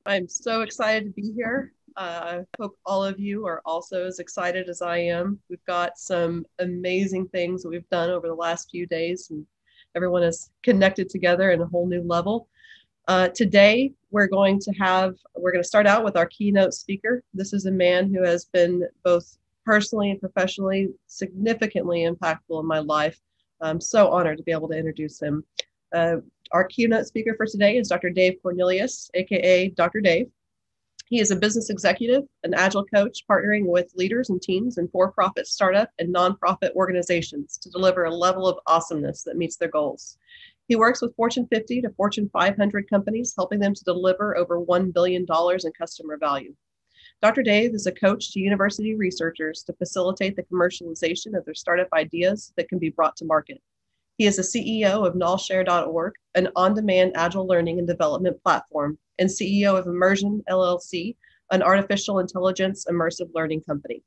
I'm so excited to be here. I hope all of you are also as excited as I am. We've got some amazing things that we've done over the last few days, and everyone is connected together in a whole new level. Today, we're going to start out with our keynote speaker. This is a man who has been both personally and professionally significantly impactful in my life. I'm so honored to be able to introduce him. Uh, our keynote speaker for today is Dr. Dave Cornelius, aka Dr. Dave. He is a business executive, an agile coach, partnering with leaders and teams in for-profit, startup, and nonprofit organizations to deliver a level of awesomeness that meets their goals. He works with Fortune 50 to Fortune 500 companies, helping them to deliver over $1 billion in customer value. Dr. Dave is a coach to university researchers to facilitate the commercialization of their startup ideas that can be brought to market. He is the CEO of nullshare.org, an on-demand agile learning and development platform, and CEO of Immersion LLC, an artificial intelligence immersive learning company.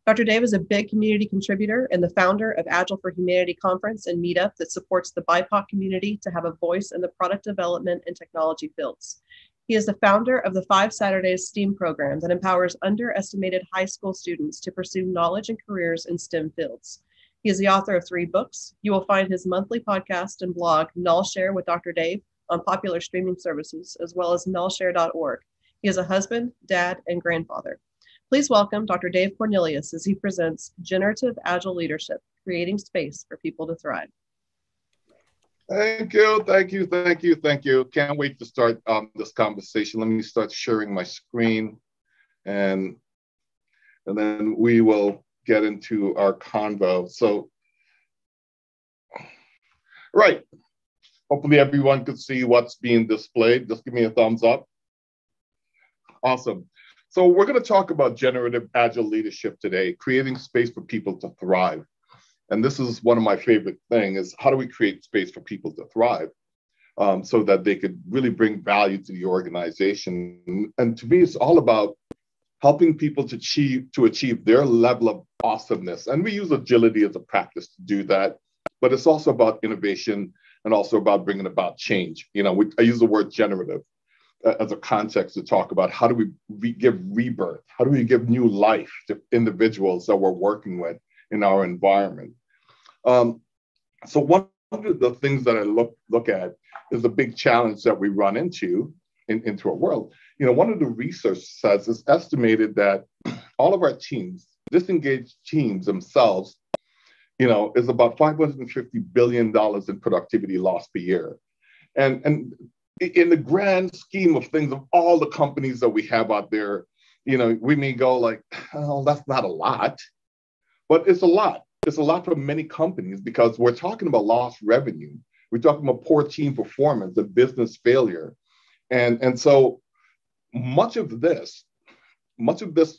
Dr. Dave is a big community contributor and the founder of Agile for Humanity conference and meetup that supports the BIPOC community to have a voice in the product development and technology fields. He is the founder of the 5 Saturdays STEAM program that empowers underestimated high school students to pursue knowledge and careers in STEM fields. He is the author of 3 books. You will find his monthly podcast and blog, Nullshare with Dr. Dave, on popular streaming services, as well as nullshare.org. He is a husband, dad, and grandfather. Please welcome Dr. Dave Cornelius as he presents Generative Agile Leadership, Creating Space for People to Thrive. Thank you. Can't wait to start this conversation. Let me start sharing my screen, and then we will get into our convo. So, right. Hopefully everyone could see what's being displayed. Just give me a thumbs up. Awesome. So we're going to talk about generative agile leadership today, creating space for people to thrive. And this is one of my favorite things, is how do we create space for people to thrive so that they could really bring value to the organization. And to me, it's all about helping people to achieve their level of awesomeness. And we use agility as a practice to do that, but it's also about innovation and also about bringing about change. I use the word generative as a context to talk about how do we give rebirth? How do we give new life to individuals that we're working with in our environment? So one of the things that I look at is the big challenge that we run into our world. One of the research says it's estimated that all of our teams, disengaged teams themselves, is about $550 billion in productivity loss per year. And in the grand scheme of things, of all the companies that we have out there, we may go like, oh, that's not a lot, but it's a lot. It's a lot for many companies because we're talking about lost revenue. We're talking about poor team performance and business failure. And so much of this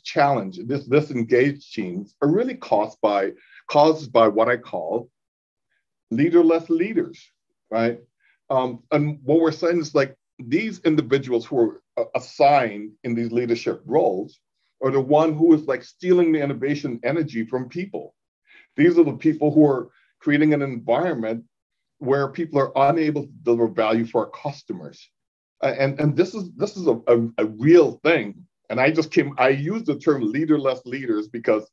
challenge, this disengaged teams are really caused by what I call leaderless leaders, right? And what we're saying is like these individuals who are assigned in these leadership roles are the one who is like stealing the innovation energy from people. These are the people who are creating an environment where people are unable to deliver value for our customers. And this is a real thing. And I used the term leaderless leaders because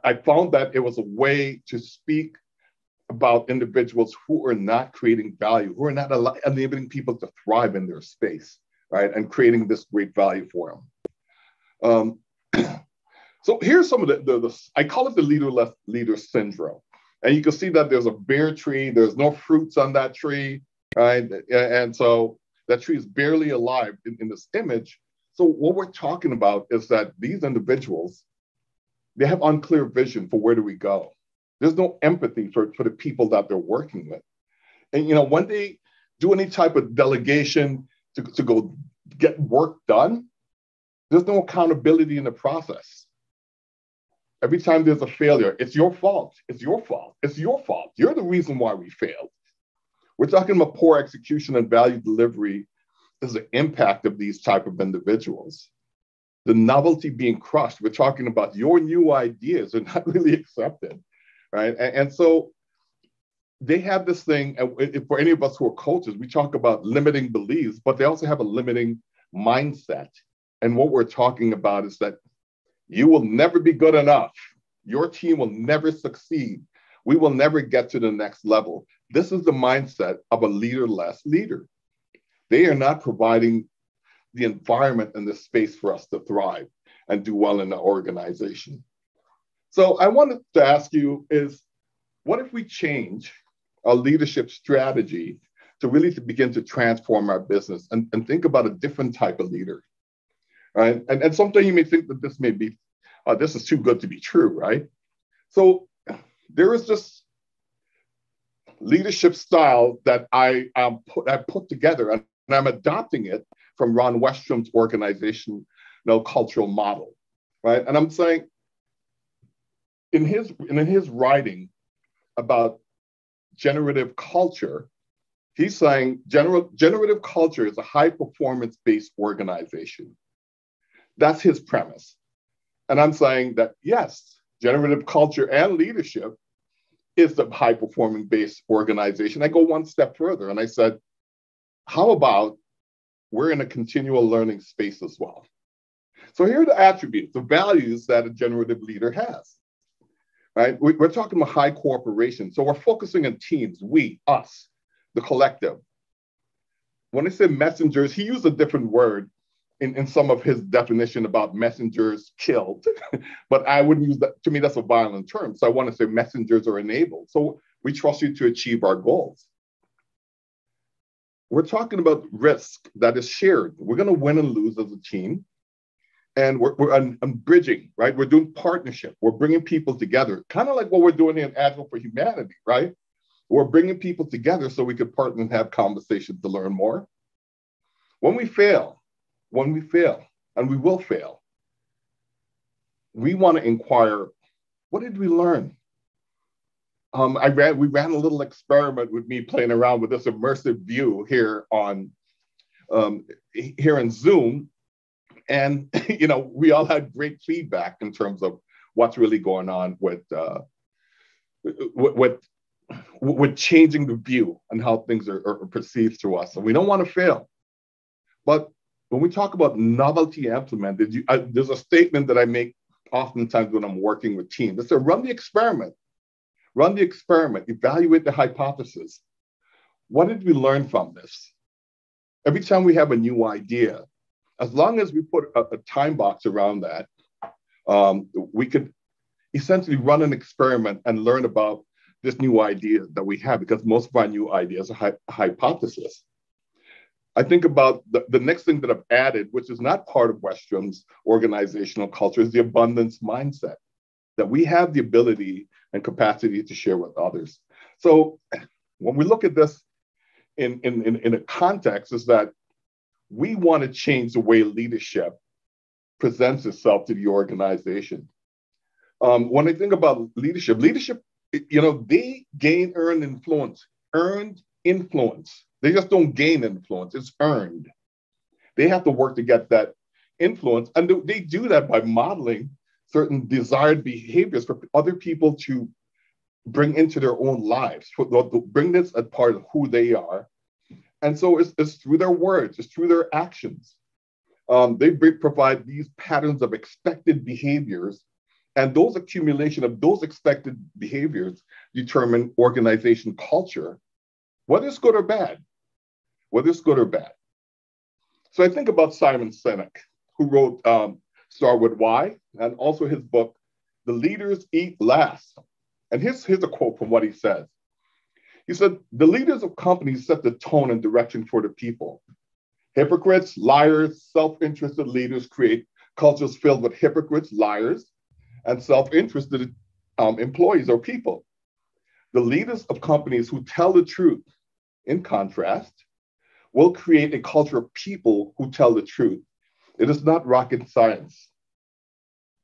I found that it was a way to speak about individuals who are not creating value, who are not enabling people to thrive in their space, right? And creating this great value for them. So here's some of the I call it the leaderless leader syndrome. And you can see that there's a bare tree, there's no fruits on that tree, right? And so that tree is barely alive in this image. So what we're talking about is that these individuals, they have unclear vision for where do we go. There's no empathy for the people that they're working with. And when they do any type of delegation to go get work done, there's no accountability in the process. Every time there's a failure, it's your fault. It's your fault. It's your fault. You're the reason why we failed. We're talking about poor execution and value delivery is the impact of these type of individuals. The novelty being crushed. We're talking about your new ideas are not really accepted, right? And so they have this thing, and for any of us who are coaches, we talk about limiting beliefs, but they also have a limiting mindset. And what we're talking about is that you will never be good enough. Your team will never succeed. We will never get to the next level. This is the mindset of a leaderless leader. They are not providing the environment and the space for us to thrive and do well in the organization. So I wanted to ask you is, what if we change our leadership strategy to really to begin to transform our business and think about a different type of leader, right? And sometimes you may think that this may be, this is too good to be true, right? So there is this leadership style that I put together, and I'm adopting it from Ron Westrum's organizational cultural model, right? And I'm saying in his writing about generative culture, he's saying generative culture is a high performance-based organization. That's his premise. And I'm saying that, yes, generative culture and leadership is the high performing based organization. I go one step further and I said, how about we're in a continual learning space as well? So here are the attributes, the values that a generative leader has, right? We're talking about high cooperation. So we're focusing on teams, we, us, the collective. When I say messengers, he used a different word in some of his definition about messengers killed, but I wouldn't use that. To me, that's a violent term. So I want to say messengers are enabled. So we trust you to achieve our goals. We're talking about risk that is shared. We're going to win and lose as a team. And we're bridging, right? We're doing partnership. We're bringing people together, kind of like what we're doing in Agile for Humanity, right? We're bringing people together so we could partner and have conversations to learn more. When we fail, and we will fail, we want to inquire, what did we learn? We ran a little experiment with me playing around with this immersive view here on here in Zoom, and we all had great feedback in terms of what's really going on with changing the view and how things are perceived to us. And we don't want to fail, but when we talk about novelty implemented, there's a statement that I make oftentimes when I'm working with teams. I say, run the experiment, evaluate the hypothesis. What did we learn from this? Every time we have a new idea, as long as we put a time box around that, we could essentially run an experiment and learn about this new idea that we have, because most of our new ideas are hypothesis. I think about the next thing that I've added, which is not part of Westrum's organizational culture, is the abundance mindset, that we have the ability and capacity to share with others. So when we look at this in a context, is that we want to change the way leadership presents itself to the organization. When I think about leadership, they gain earned influence. They just don't gain influence, it's earned. They have to work to get that influence. And they do that by modeling certain desired behaviors for other people to bring into their own lives, bring this as part of who they are. And so it's through their words, it's through their actions. They provide these patterns of expected behaviors, and those accumulation of those expected behaviors determine organization culture, whether it's good or bad. So I think about Simon Sinek, who wrote Start With Why, and also his book, The Leaders Eat Last. And here's a quote from what he says. He said, the leaders of companies set the tone and direction for the people. Hypocrites, liars, self-interested leaders create cultures filled with hypocrites, liars, and self-interested employees or people. The leaders of companies who tell the truth, in contrast, will create a culture of people who tell the truth. It is not rocket science.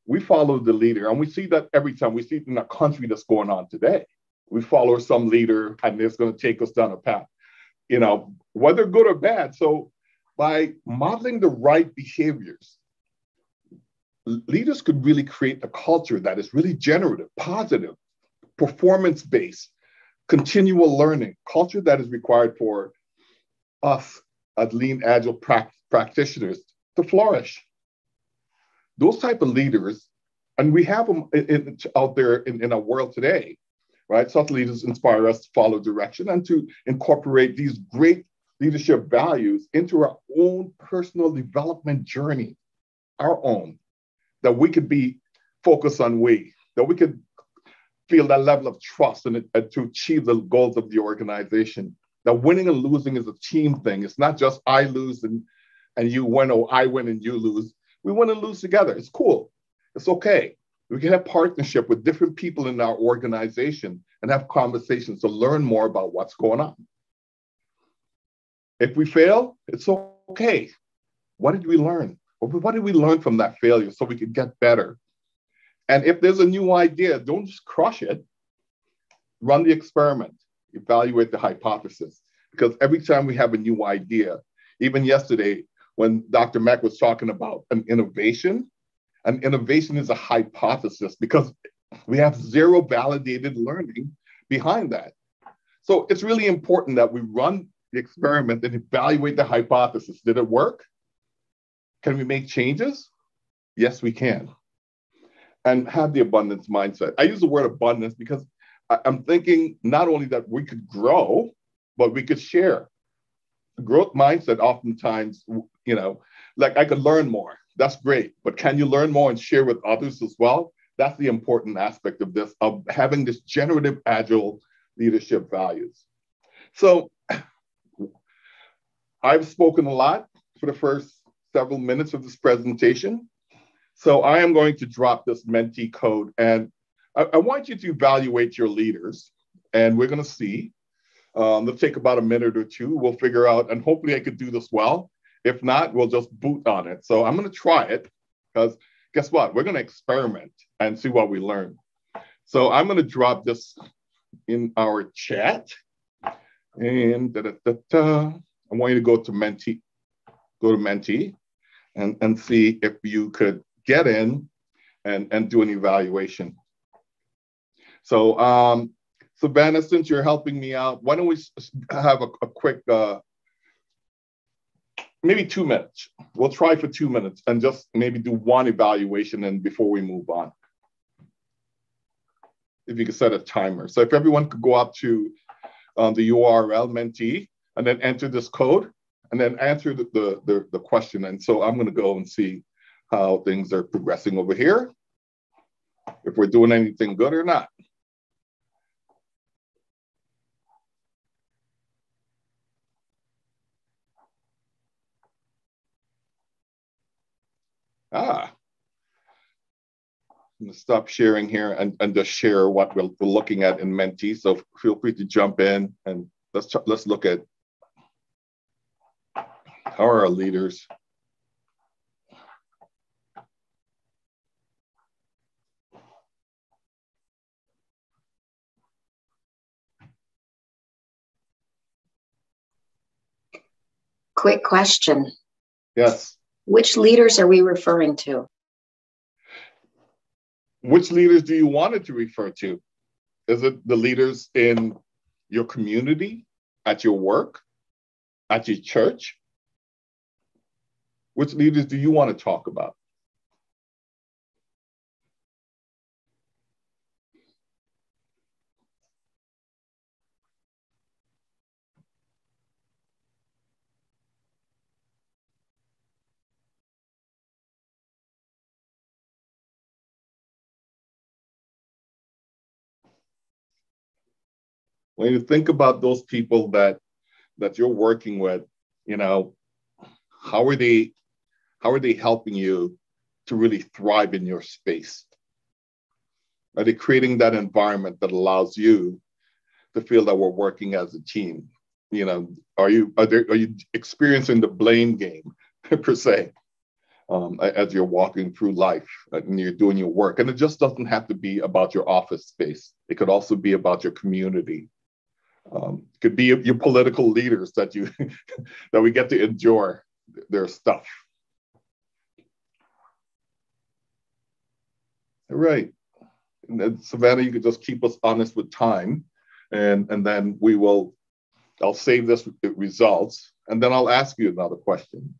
We follow the leader, and we see that every time. We see it in a country that's going on today. We follow some leader, and it's going to take us down a path, whether good or bad. So by modeling the right behaviors, leaders could really create a culture that is really generative, positive, performance-based, continual learning, culture that is required for us as lean, agile practitioners to flourish. Those type of leaders, and we have them out there in our world today, right? Such leaders inspire us to follow direction and to incorporate these great leadership values into our own personal development journey, our own, that we could be focused on that we could feel that level of trust and to achieve the goals of the organization. That winning and losing is a team thing. It's not just I lose and you win, or I win and you lose. We win and lose together. It's cool. It's okay. We can have partnership with different people in our organization and have conversations to learn more about what's going on. If we fail, it's okay. What did we learn? What did we learn from that failure so we could get better? And if there's a new idea, don't just crush it. Run the experiment. Evaluate the hypothesis. Because every time we have a new idea, even yesterday when Dr. Mack was talking about an innovation is a hypothesis because we have zero validated learning behind that. So it's really important that we run the experiment and evaluate the hypothesis. Did it work? Can we make changes? Yes, we can. And have the abundance mindset. I use the word abundance because I'm thinking not only that we could grow, but we could share. The growth mindset oftentimes, like I could learn more. That's great. But can you learn more and share with others as well? That's the important aspect of this, of having this generative agile leadership values. So I've spoken a lot for the first several minutes of this presentation. So I am going to drop this Menti code, and I want you to evaluate your leaders, and we're going to see. Let's take about a minute or two. We'll figure out, and hopefully I could do this well. If not, we'll just boot on it. So I'm going to try it because guess what? We're going to experiment and see what we learn. So I'm going to drop this in our chat, and I want you to go to Menti, and see if you could get in and do an evaluation. So Savannah, since you're helping me out, why don't we have a quick, maybe 2 minutes. We'll try for 2 minutes and just maybe do one evaluation and before we move on. If you could set a timer. So if everyone could go up to the URL Menti and then enter this code and then answer the question. And so I'm going to go and see how things are progressing over here, if we're doing anything good or not. I'm going to stop sharing here and just share what we're looking at in Menti. So feel free to jump in and let's look at how are our leaders. Quick question. Yes. Which leaders are we referring to? Which leaders do you want it to refer to? Is it the leaders in your community, at your work, at your church? Which leaders do you want to talk about? When you think about those people that you're working with, how are they helping you to really thrive in your space? Are they creating that environment that allows you to feel that we're working as a team? Are you experiencing the blame game per se as you're walking through life and you're doing your work? And it just doesn't have to be about your office space. It could also be about your community. Could be your political leaders that we get to enjoy their stuff. All right. And then, Savannah, you could just keep us honest with time, and then I'll save this results, and then I'll ask you another question.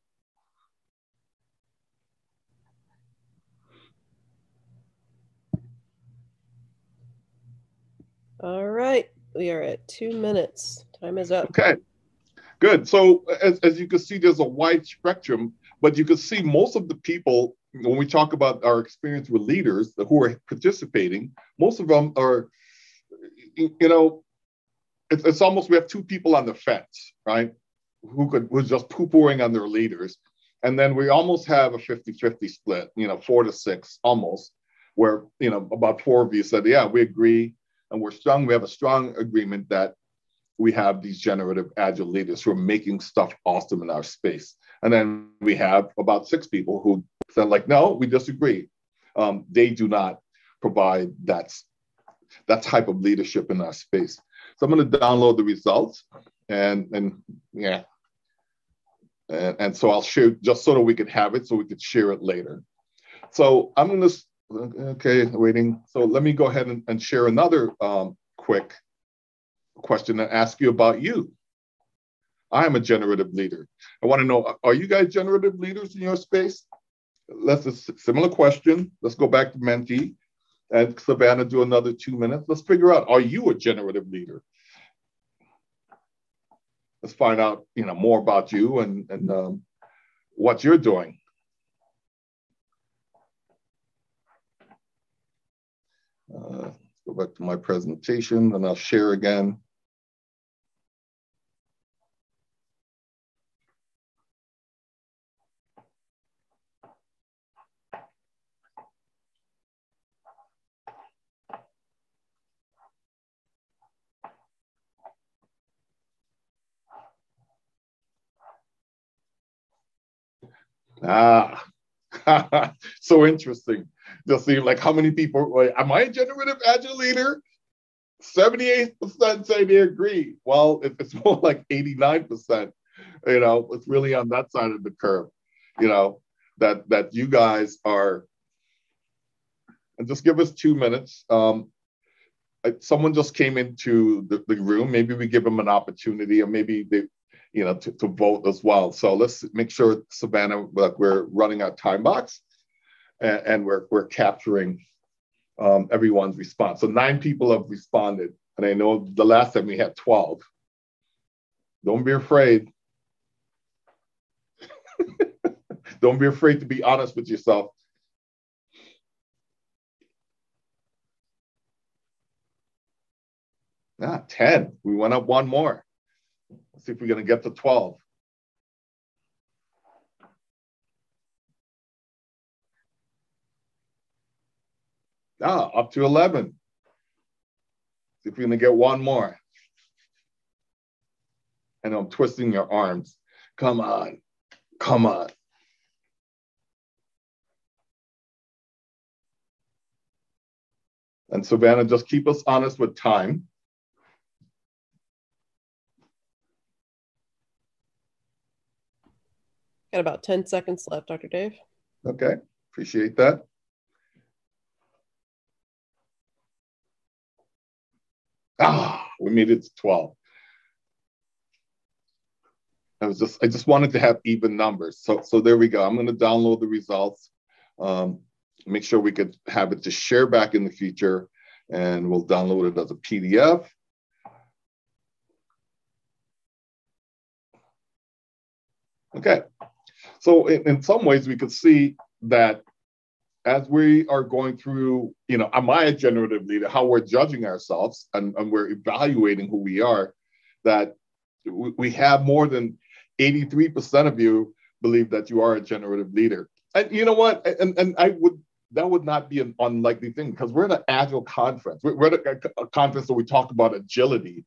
All right, we are at 2 minutes. Time is up. Okay, good. So as you can see, there's a wide spectrum, but you can see most of the people, when we talk about our experience with leaders who are participating, most of them are, it's almost, we have two people on the fence, right? Who's just poo-pooing on their leaders. And then we almost have a 50-50 split, 4-6 almost, where, about 4 of you said, yeah, we agree. And we have a strong agreement that we have these generative agile leaders who are making stuff awesome in our space. And then we have about 6 people who said, like, no, we disagree. They do not provide that type of leadership in our space. So I'm going to download the results and so I'll share just so that we could have it so we could share it later. So I'm going to, okay, waiting. So let me go ahead and share another quick question and ask you about you. I am a generative leader. I want to know, are you guys generative leaders in your space? That's a similar question. Let's go back to Mentee and Savannah, do another 2 minutes. Let's figure out, are you a generative leader? Let's find out, more about you and what you're doing. Let's go back to my presentation and I'll share again. So interesting. Just seeing like how many people, am I a generative agile leader? 78% say they agree. Well, if it's more like 89%, it's really on that side of the curve, that you guys are, and just give us 2 minutes. Someone just came into the room. Maybe we give them an opportunity, or maybe they, to vote as well. So let's make sure, Savannah, that we're running our time box and we're capturing everyone's response. So 9 people have responded, and I know the last time we had 12. Don't be afraid. Don't be afraid to be honest with yourself. Ah, 10. We went up 1 more. Let's see if we're going to get to 12. Ah, up to 11. See if we're going to get 1 more. And I'm twisting your arms. Come on. Come on. And Savannah, just keep us honest with time. Got about 10 seconds left, Dr. Dave. Okay, appreciate that. Ah, we made it to 12. I just wanted to have even numbers. So there we go. I'm going to download the results. Make sure we could have it to share back in the future, and we'll download it as a PDF. Okay. So in some ways, we could see that as we are going through, am I a generative leader, how we're judging ourselves and we're evaluating who we are, that we have more than 83% of you believe that you are a generative leader. And you know what? And that would not be an unlikely thing, because we're at an Agile conference. We're at a conference where we talk about agility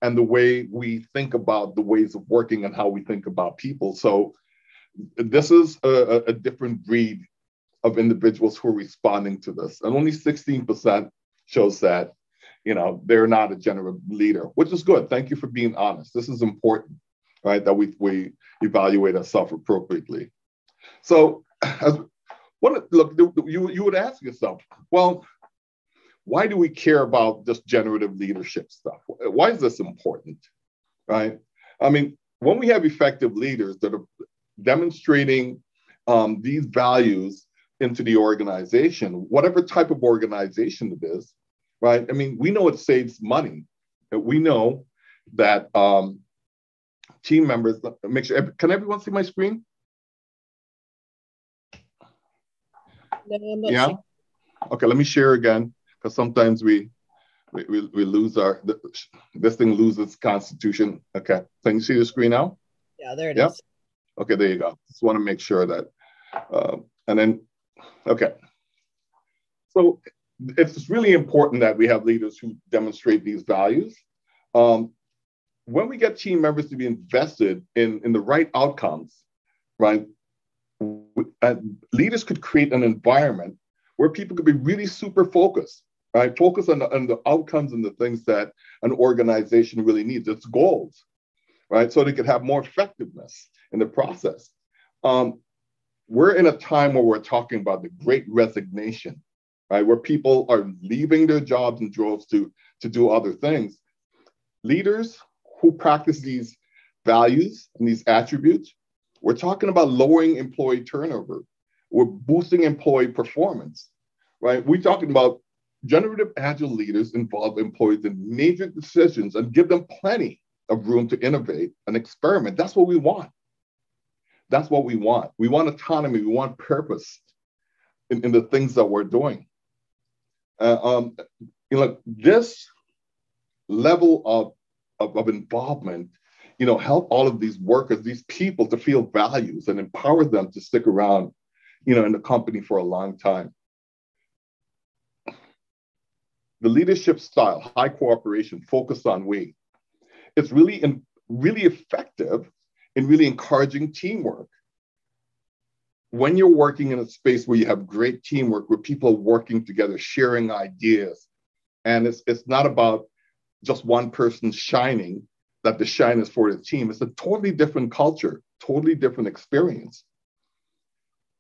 and the way we think about the ways of working and how we think about people. So this is a different breed of individuals who are responding to this. And only 16% shows that, they're not a generative leader, which is good. Thank you for being honest. This is important, right? That we evaluate ourselves appropriately. So you would ask yourself, well, why do we care about this generative leadership stuff? Why is this important, right? I mean, when we have effective leaders that are demonstrating these values into the organization, whatever type of organization it is, right? I mean, we know it saves money. We know that team members, make sure, can everyone see my screen? No, I'm not Yeah? seeing. Okay, let me share again, because sometimes we lose this thing loses constitution. Okay, can you see the screen now? Yeah, there it Yeah? is. Okay, there you go. Just want to make sure that, and then, okay. So it's really important that we have leaders who demonstrate these values. When we get team members to be invested in the right outcomes, right, leaders could create an environment where people could be really super focused, right? Focus on the outcomes and the things that an organization really needs, its goals, right? So they could have more effectiveness in the process. We're in a time where we're talking about the great resignation, right? Where people are leaving their jobs in droves to do other things. Leaders who practice these values and these attributes, we're talking about lowering employee turnover. We're boosting employee performance, right? We're talking about generative agile leaders involve employees in major decisions and give them plenty of room to innovate and experiment. That's what we want. That's what we want. We want autonomy. We want purpose in the things that we're doing. This level of involvement, help all of these workers, these people to feel values and empower them to stick around, in the company for a long time. The leadership style, high cooperation, focus on we. It's really effective in really encouraging teamwork. When you're working in a space where you have great teamwork, where people are working together, sharing ideas, and it's not about just one person shining, that the shine is for the team. It's a totally different culture, totally different experience.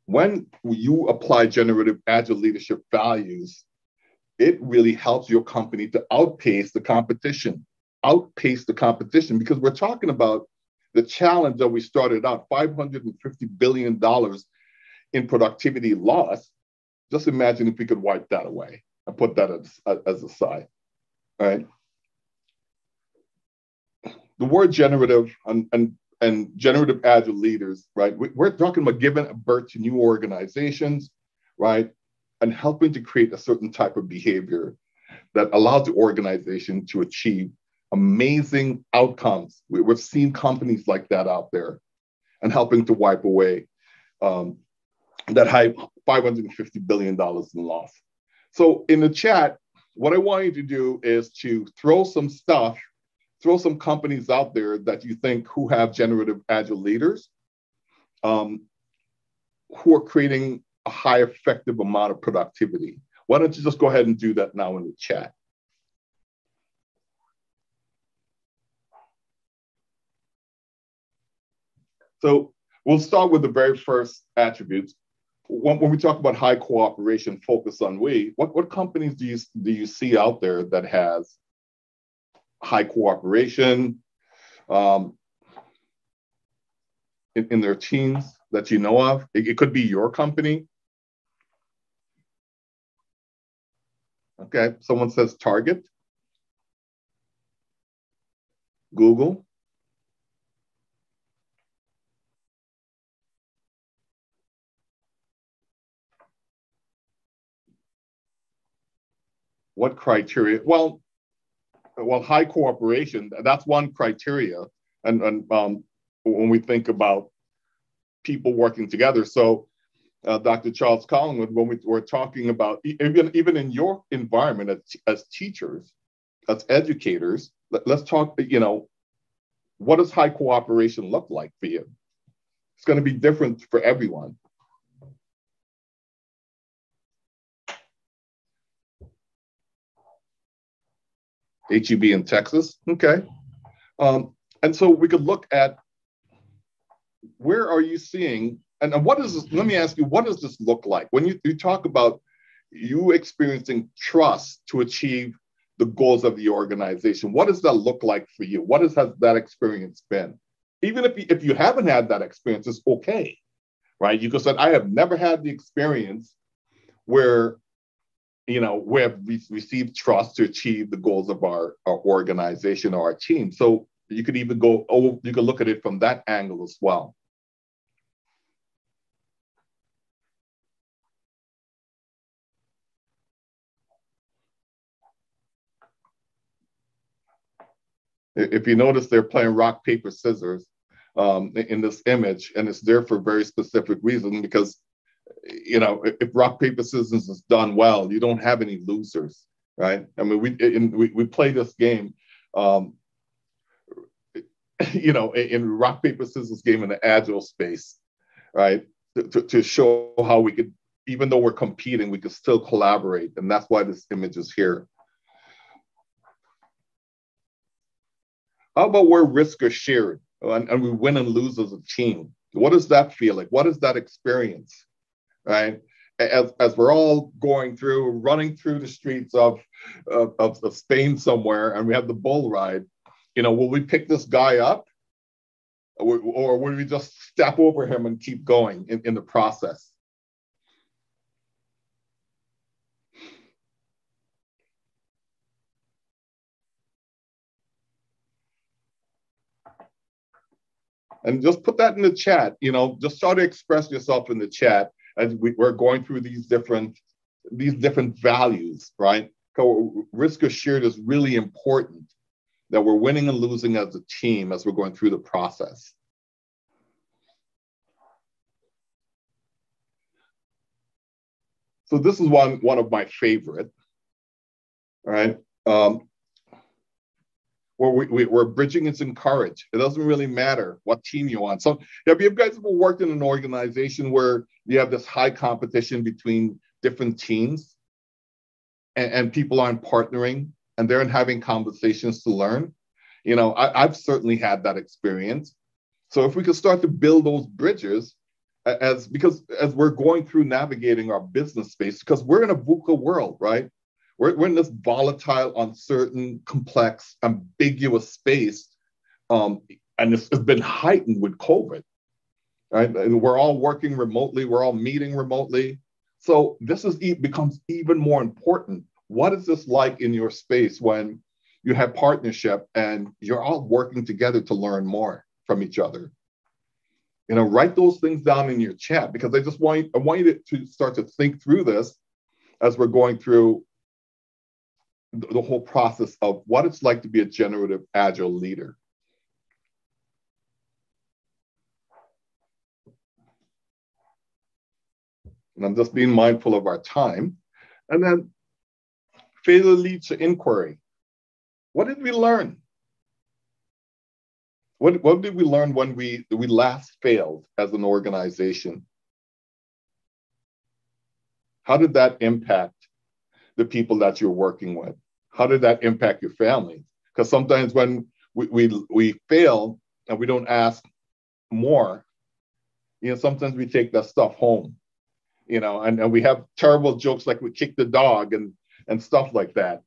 When you apply generative agile leadership values, it really helps your company to outpace the competition, because we're talking about the challenge that we started out, $550 billion in productivity loss. Just imagine if we could wipe that away and put that as a side, right? The word generative and generative agile leaders, right? We're talking about giving birth to new organizations, right? And helping to create a certain type of behavior that allows the organization to achieve amazing outcomes. We've seen companies like that out there, and helping to wipe away that high $550 billion in loss. So in the chat, what I want you to do is to throw some companies out there that you think who have generative agile leaders, who are creating a high effective amount of productivity. Why don't you just go ahead and do that now in the chat? So we'll start with the very first attributes. When we talk about high cooperation, focus on we, what companies do you see out there that has high cooperation in their teams that you know of? It could be your company. Okay, someone says Target, Google. What criteria? Well, high cooperation, that's one criteria. And when we think about people working together. So Dr. Charles Collingwood, when we're talking about, even in your environment as teachers, as educators, let's talk, what does high cooperation look like for you? It's going to be different for everyone. HEB in Texas, okay. And so we could look at where are you seeing, and what is this, let me ask you, what does this look like? When you talk about you experiencing trust to achieve the goals of the organization, what does that look like for you? What has that experience been? Even if you haven't had that experience, it's okay, right? You could say, I have never had the experience where, where we receive trust to achieve the goals of our organization or our team. So you could even you could look at it from that angle as well. If you notice, they're playing rock, paper, scissors in this image, and it's there for a very specific reason, because if rock, paper, scissors is done well, you don't have any losers, right? I mean, we play this game, in rock, paper, scissors game in the Agile space, right? To show how we could, even though we're competing, we could still collaborate. And that's why this image is here. How about where risks are shared and we win and lose as a team? What does that feel like? What is that experience, right? As we're all running through the streets of Spain somewhere, and we have the bull ride, will we pick this guy up? Or would we just step over him and keep going in the process? And just put that in the chat, just start to express yourself in the chat as we're going through these different values, right? So risk assured is really important, that we're winning and losing as a team as we're going through the process. So this is one of my favorite, right? Where we're bridging is encouraged. It doesn't really matter what team you're on. So have you guys ever worked in an organization where you have this high competition between different teams and people aren't partnering and they're having conversations to learn? I've certainly had that experience. So if we could start to build those bridges because as we're going through navigating our business space, because we're in a VUCA world, right? We're in this volatile, uncertain, complex, ambiguous space, and it's been heightened with COVID, right? And we're all working remotely, we're all meeting remotely. So this becomes even more important. What is this like in your space when you have partnership and you're all working together to learn more from each other? Write those things down in your chat, because I want you to start to think through this as we're going through the whole process of what it's like to be a generative agile leader. And I'm just being mindful of our time. And then failure leads to inquiry. What did we learn? What did we learn when we last failed as an organization? How did that impact the people that you're working with? How did that impact your family? Because sometimes when we fail and we don't ask more, sometimes we take that stuff home, and we have terrible jokes like we kick the dog and stuff like that.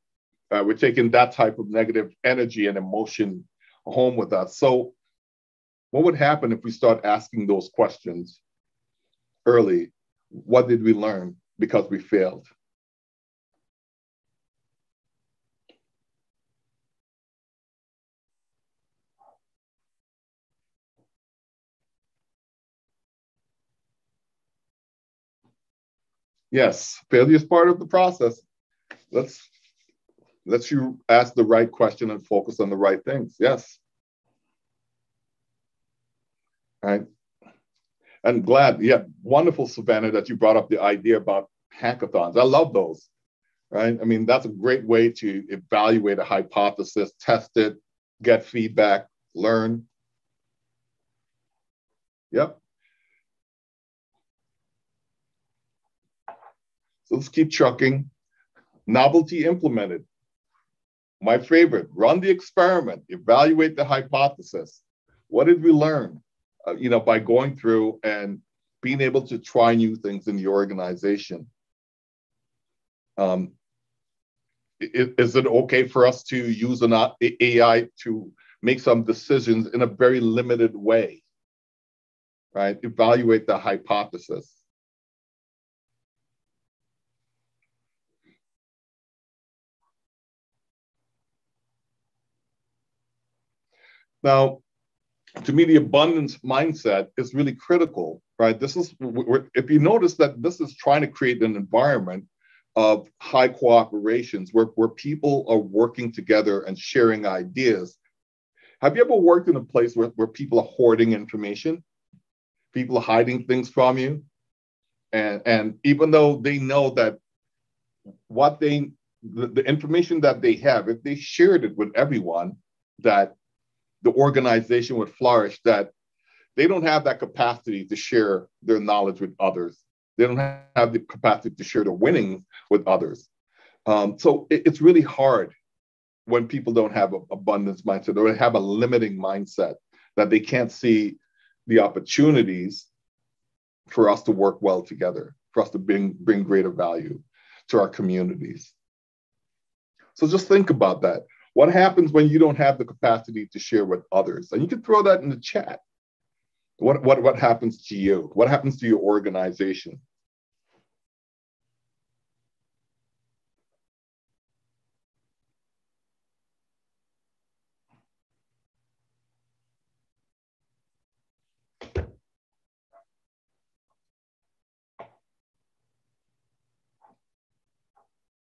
We're taking that type of negative energy and emotion home with us. So what would happen if we start asking those questions early? What did we learn because we failed? Yes, failure is part of the process. Let's you ask the right question and focus on the right things. Yes. Right. And glad, wonderful, Savannah, that you brought up the idea about hackathons. I love those, right? I mean, that's a great way to evaluate a hypothesis, test it, get feedback, learn. Yep. So let's keep trucking. Novelty implemented. My favorite, run the experiment, evaluate the hypothesis. What did we learn, by going through and being able to try new things in the organization? Is it okay for us to use an AI to make some decisions in a very limited way, right? Evaluate the hypothesis. Now, to me, the abundance mindset is really critical, right? This is, if you notice that this is trying to create an environment of high cooperations where people are working together and sharing ideas. Have you ever worked in a place where people are hoarding information? People are hiding things from you? And even though they know that the information that they have, if they shared it with everyone, that the organization would flourish, that they don't have that capacity to share their knowledge with others. They don't have the capacity to share their winnings with others. So it's really hard when people don't have an abundance mindset or have a limiting mindset, that they can't see the opportunities for us to work well together, for us to bring greater value to our communities. So just think about that. What happens when you don't have the capacity to share with others? And you can throw that in the chat. What happens to you? What happens to your organization?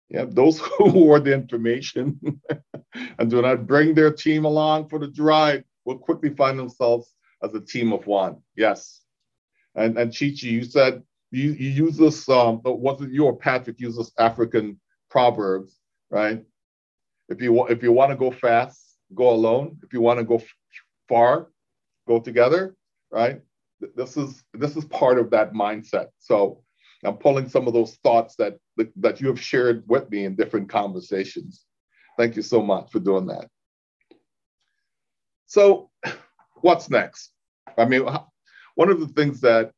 Yeah, those who hoard the information and do not bring their team along for the ride will quickly find themselves as a team of one. Yes. And Chichi, you said you use this, was it you or Patrick used this African proverbs, right? If you want to go fast, go alone. If you want to go far, go together, right? This is part of that mindset. So I'm pulling some of those thoughts that you have shared with me in different conversations. Thank you so much for doing that. So what's next? I mean, one of the things that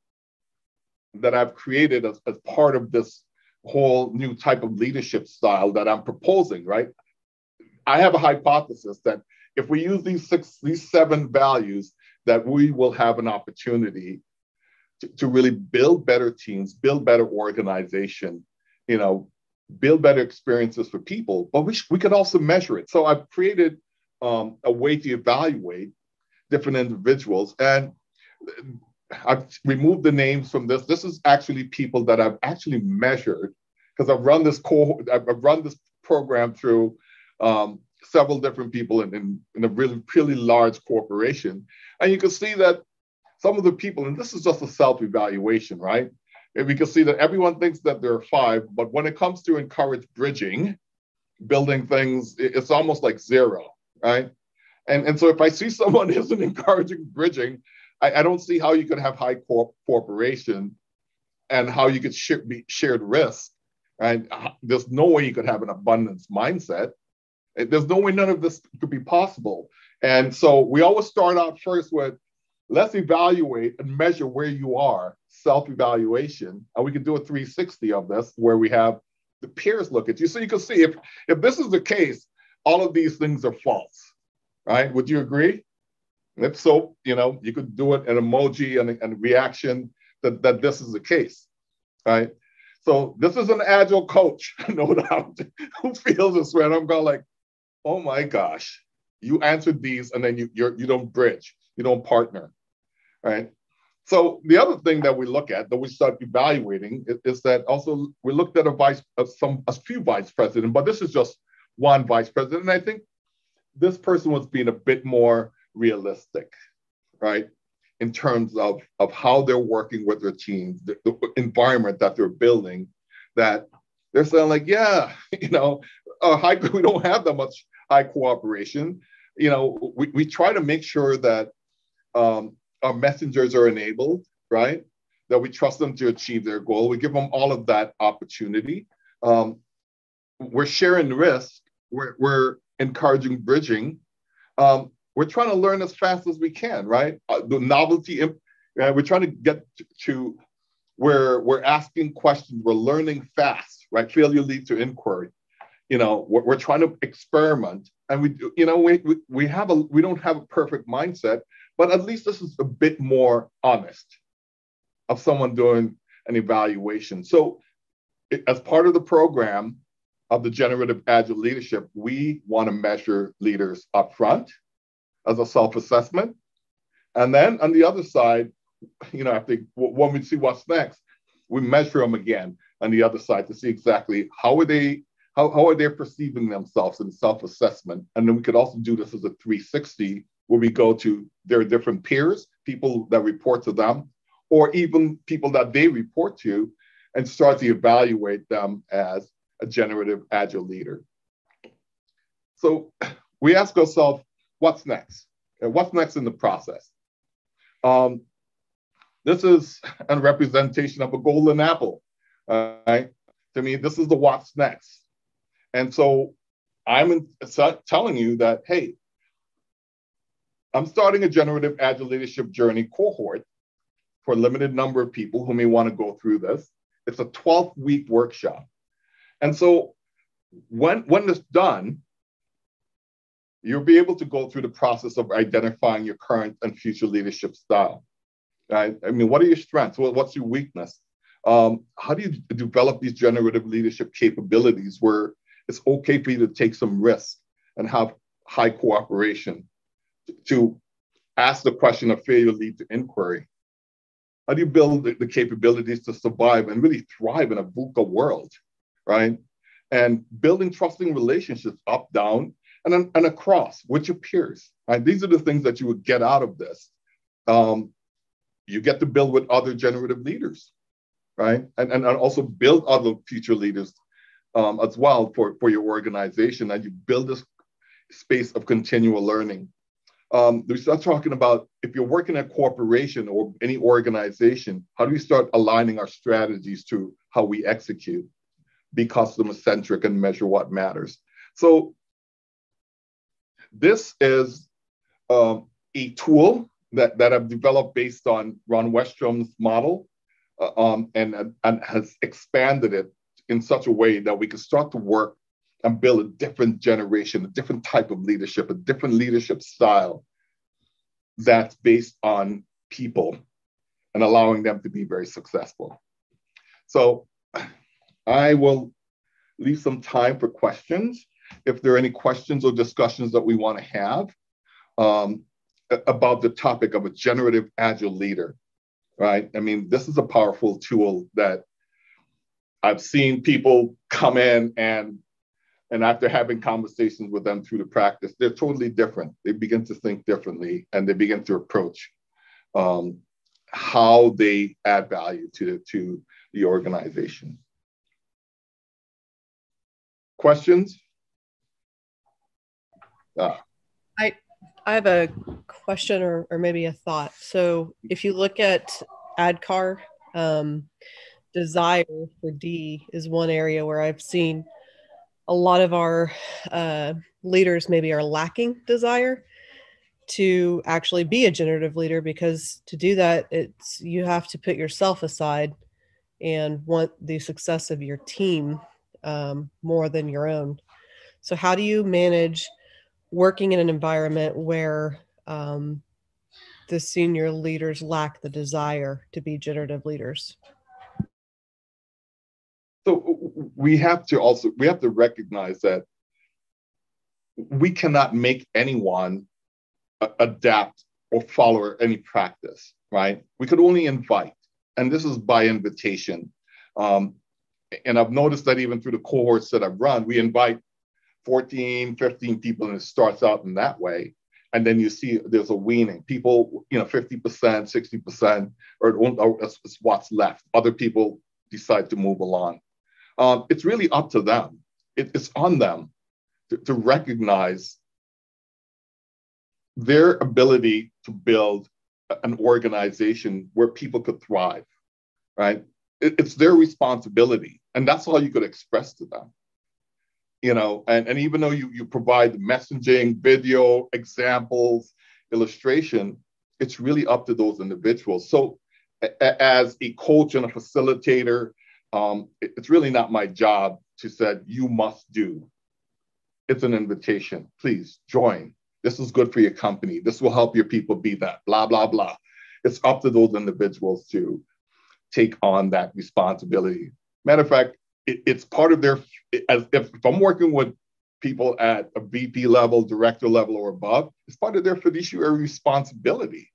I've created as part of this whole new type of leadership style that I'm proposing, right? I have a hypothesis that if we use these 7 values, that we will have an opportunity to really build better teams, build better organization, build better experiences for people, but we could also measure it. So I've created a way to evaluate different individuals, and I've removed the names from this. This is actually people that I've actually measured, because I've run this program through several different people in a really large corporation, and you can see that some of the people, and this is just a self-evaluation, right? And we can see that everyone thinks that there are 5, but when it comes to encourage bridging, building things, it's almost like 0, right? And so if I see someone isn't encouraging bridging, I don't see how you could have high cooperation and how you could be shared risk. And there's no way you could have an abundance mindset. There's no way none of this could be possible. And so we always start out first with, let's evaluate and measure where you are, self-evaluation. And we can do a 360 of this where we have the peers look at you. So you can see if this is the case, all of these things are false, right? Would you agree? If so, you could do it an emoji and reaction that this is the case, right? So this is an agile coach, no doubt, who feels this way. And I'm going like, oh my gosh, you answered these and then you don't bridge, you don't partner, right? So the other thing that we look at, that we start evaluating, is that also we looked at a few vice presidents, but this is just one vice president. And I think this person was being a bit more realistic, right? In terms of how they're working with their teams, the environment that they're building, that they're saying like, yeah, we don't have that much high cooperation. We try to make sure that our messengers are enabled, right? That we trust them to achieve their goal. We give them all of that opportunity. We're sharing risk. We're encouraging bridging. We're trying to learn as fast as we can, right? The novelty, we're trying to get to where we're asking questions. We're learning fast, right? Failure leads to inquiry. We're trying to experiment, and we don't have a perfect mindset, but at least this is a bit more honest of someone doing an evaluation. So as part of the program of the Generative Agile Leadership, we want to measure leaders up front. as a self-assessment. And then on the other side, when we see what's next, we measure them again on the other side to see exactly how are they perceiving themselves in self-assessment. And then we could also do this as a 360, where we go to their different peers, people that report to them, or even people that they report to, and start to evaluate them as a generative agile leader. So we ask ourselves, what's next? And what's next in the process? This is a representation of a golden apple. Right? To me, this is the what's next. And so I'm telling you that, hey, I'm starting a generative agile leadership journey cohort for a limited number of people who may want to go through this. It's a 12-week workshop. And so when it's done, you'll be able to go through the process of identifying your current and future leadership style. Right? I mean, what are your strengths? What's your weakness? How do you develop these generative leadership capabilities where it's okay for you to take some risks and have high cooperation, to ask the question of failure lead to inquiry? How do you build the capabilities to survive and really thrive in a VUCA world, right? And building trusting relationships up, down, and across with your peers, right? These are the things that you would get out of this. You get to build with other generative leaders, right? And also build other future leaders as well for your organization, and you build this space of continual learning. We start talking about, if you're working at a corporation or any organization, how do we start aligning our strategies to how we execute, be customer-centric, and measure what matters? So this is a tool that I've developed based on Ron Westrom's model, and has expanded it in such a way that we can start to work and build a different generation, a different type of leadership, a different leadership style that's based on people and allowing them to be very successful. So I will leave some time for questions. If there are any questions or discussions that we want to have about the topic of a generative agile leader, right? I mean, this is a powerful tool that I've seen people come in and after having conversations with them through the practice, they're totally different. They begin to think differently, and they begin to approach how they add value to the organization. Questions? I have a question or maybe a thought. So if you look at ADKAR, desire for D is one area where I've seen a lot of our leaders maybe are lacking desire to actually be a generative leader, because to do that, you have to put yourself aside and want the success of your team more than your own. So how do you manage working in an environment where the senior leaders lack the desire to be generative leaders? So we have to recognize that we cannot make anyone adapt or follow any practice, right? We could only invite, and this is by invitation. And I've noticed that even through the cohorts that I've run, we invite 14, 15 people, and it starts out in that way. And then you see there's a weaning. People, 50%, 60%, or it's what's left. Other people decide to move along. It's really up to them. It's on them to recognize their ability to build an organization where people could thrive, right? It's their responsibility. And that's all you could express to them. And even though you provide messaging, video, examples, illustration, it's really up to those individuals. So as a coach and a facilitator, it's really not my job to say, you must do. It's an invitation. Please join. This is good for your company. This will help your people be that, blah, blah, blah. It's up to those individuals to take on that responsibility. Matter of fact, it's part of their, if I'm working with people at a VP level, director level, or above, it's part of their fiduciary responsibility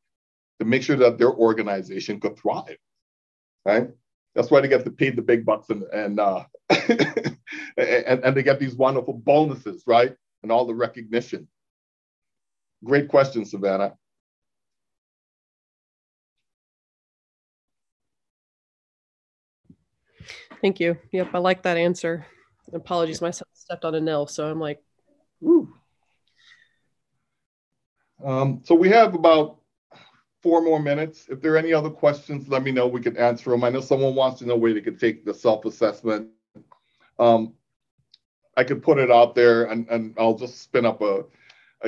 to make sure that their organization could thrive, right? That's why they get to pay the big bucks and and they get these wonderful bonuses, right? And all the recognition. Great question, Savannah. Thank you. Yep, I like that answer. Apologies, my son stepped on a nail, so I'm like, woo. So we have about 4 more minutes. If there are any other questions, let me know. We can answer them. I know someone wants to know where they can take the self-assessment. I could put it out there, and I'll just spin up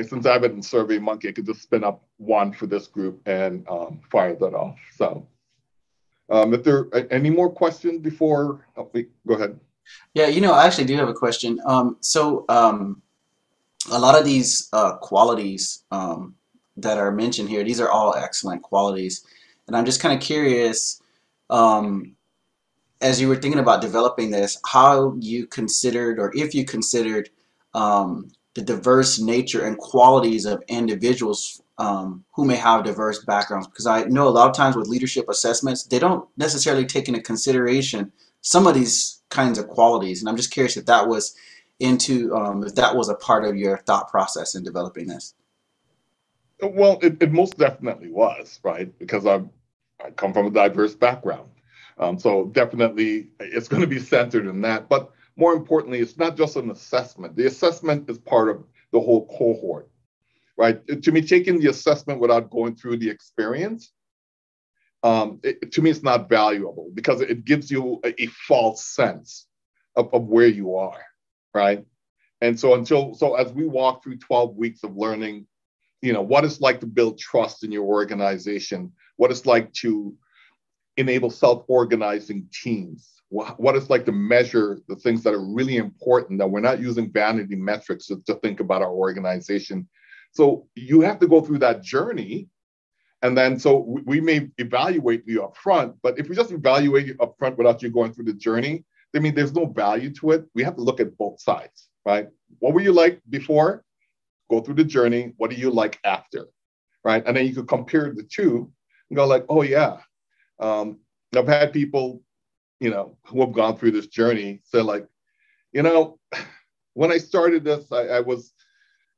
since I have it in SurveyMonkey, I could just spin up one for this group and fire that off. So if there are any more questions before, go ahead. Yeah, I actually do have a question. A lot of these qualities that are mentioned here, these are all excellent qualities. And I'm just kind of curious, as you were thinking about developing this, how you considered, or if you considered, the diverse nature and qualities of individuals who may have diverse backgrounds. Because I know a lot of times with leadership assessments, they don't necessarily take into consideration some of these kinds of qualities. And I'm just curious if that was if that was a part of your thought process in developing this. Well, it most definitely was, right? Because I come from a diverse background. So definitely it's going to be centered in that. But more importantly, it's not just an assessment. The assessment is part of the whole cohort, right? To me, taking the assessment without going through the experience, to me, it's not valuable because it gives you a false sense of where you are, right? And so as we walk through 12 weeks of learning, what it's like to build trust in your organization, what it's like to enable self-organizing teams, what it's like to measure the things that are really important, that we're not using vanity metrics to think about our organization. So you have to go through that journey. And then so we may evaluate you up front, but if we just evaluate you up front without you going through the journey, I mean, there's no value to it. We have to look at both sides, right? What were you like before? Go through the journey. What are you like after, right? And then you could compare the two and go like, oh yeah. I've had people, who have gone through this journey say like, when I started this, I was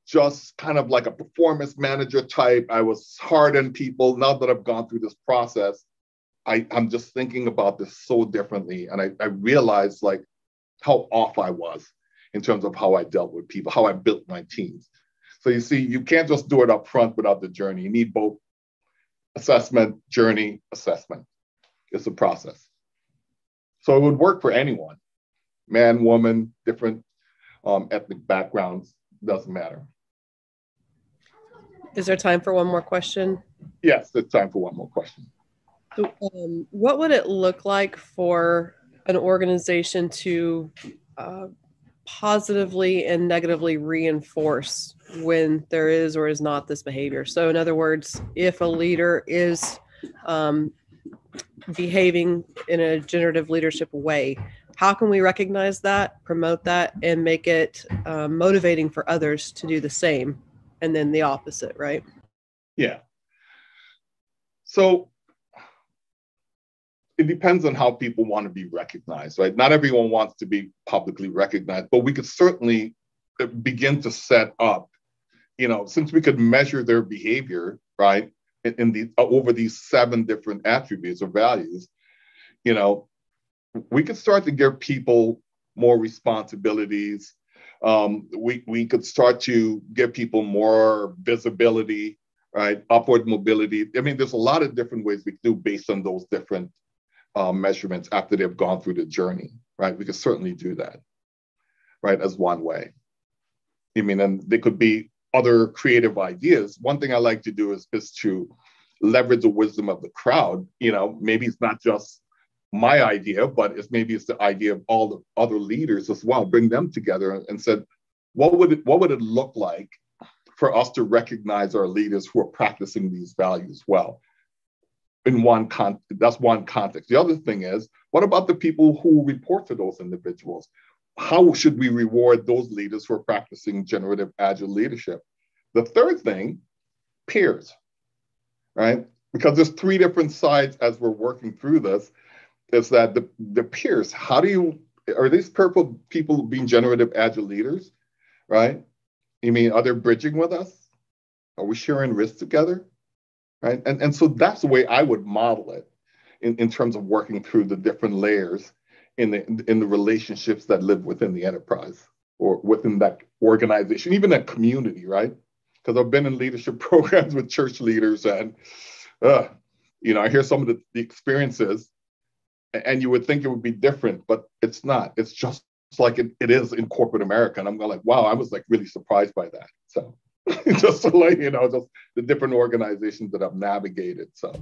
just kind of like a performance manager type. I was hard on people. Now that I've gone through this process, I'm just thinking about this so differently. And I realized like how off I was in terms of how I dealt with people, how I built my teams. So you see, you can't just do it up front without the journey. You need both assessment, journey, assessment. It's a process. So it would work for anyone, man, woman, different ethnic backgrounds, doesn't matter. Is there time for one more question? Yes, there's time for one more question. So, what would it look like for an organization to positively and negatively reinforce when there is or is not this behavior? So in other words, if a leader is behaving in a generative leadership way, how can we recognize that, promote that, and make it motivating for others to do the same? And then the opposite, right? Yeah. So it depends on how people want to be recognized, right? Not everyone wants to be publicly recognized, but we could certainly begin to set up, since we could measure their behavior, right, over these 7 different attributes or values, we could start to give people more responsibilities. We could start to give people more visibility, right? Upward mobility. I mean, there's a lot of different ways we can do based on those different measurements after they've gone through the journey, right? We could certainly do that, right, as one way. And there could be other creative ideas. One thing I like to do is to leverage the wisdom of the crowd. Maybe it's not just my idea, but maybe it's the idea of all the other leaders as well. Bring them together and said, what would it look like for us to recognize our leaders who are practicing these values well? In one context, that's one context. The other thing is, what about the people who report to those individuals? how should we reward those leaders who are practicing generative agile leadership? The third thing, peers, right? Because there's three different sides as we're working through this, is that the peers, are these people being generative agile leaders, right? You mean, are they bridging with us? Are we sharing risks together, right? And so that's the way I would model it in terms of working through the different layers in the relationships that live within the enterprise or within that organization, even that community, right? Because I've been in leadership programs with church leaders, and I hear some of the experiences, and you would think it would be different, but it's not. It's just like it is in corporate America. And I'm going like, wow, I was like really surprised by that. So just to let you know, just the different organizations that I've navigated. So.